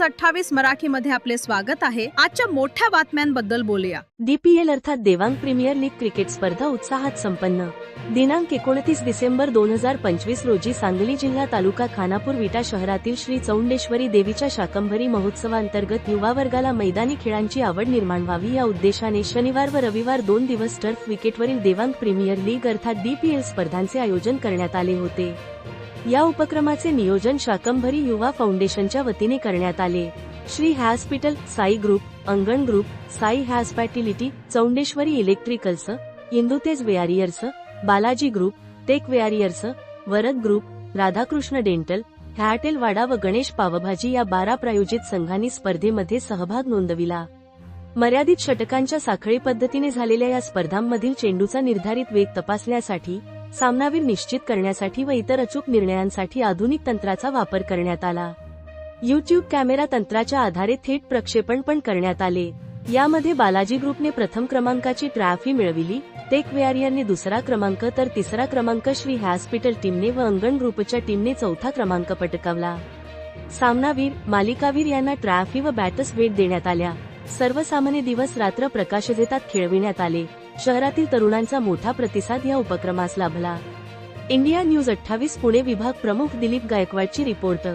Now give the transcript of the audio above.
News 28 मराठीमध्ये आपले स्वागत आहे। आजच्या मोठ्या बातम्यांबद्दल बोलूया। DPL अर्थात देवांग प्रीमियर लीग क्रिकेट स्पर्धा उत्साहात संपन्न। दिनांक 29 डिसेंबर 2025 रोजी सांगली जिल्हा तालुका खानापूर विटा शहरातील श्री चौंडेश्वरी देवीच्या शाकंभरी महोत्सवांतर्गत युवा वर्गाला मैदानी खेळांची आवड निर्माण व्हावी या उद्देशाने शनिवार व रविवार 2 दिवस टर्फ विकेटवरील देवांग प्रीमियर लीग अर्थात DPL स्पर्धांचे आयोजन करण्यात आले होते। या उपक्रमाचे नियोजन शाकंभरी युवा फाउंडेशनच्या वतीने करण्यात आले। Shri hospital, Sai group, Angan group, Sai hospitality, Chaundeshwari electricals, Indutej warriors, Balaji group, tech warriors, Varad group, Radhakrishna dental, hotel Wada व गणेश पावभाजी या 12 प्रायोजित संघांनी स्पर्धेमध्ये सहभाग नोंदविला। मर्यादित षटकांच्या साखळी पद्धतीने झालेल्या या स्पर्धांमधील चेंडूचा निर्धारित वेग तपासण्यासाठी, सामनावीर निश्चित करण्यासाठी व इतर अचूक निर्णयांसाठी आधुनिक तंत्राचा वापर करण्यात आला। YouTube कॅमेरा तंत्राच्या आधारे थेट प्रक्षेपण पण करण्यात आले। यामध्ये बालाजी ग्रुपने प्रथम क्रमांकाची ट्रॉफी मिळविली, टेक वेअरियरने दुसरा क्रमांक तर तिसरा क्रमांक श्री हॉस्पिटल टीमने व अंगण ग्रुपच्या टीमने चौथा क्रमांक पटकावला। सामनावीर, मालिकावीर यांना ट्रॉफी व बॅटस भेट देण्यात आल्या। सर्व सामने दिवस रात्र प्रकाशझोतात खेळविण्यात आले। शहरातील तरुणांचा मोठा प्रतिसाद या उपक्रमास लाभला। इंडिया न्यूज 28 पुणे विभाग प्रमुख दिलीप गायकवाडची रिपोर्ट।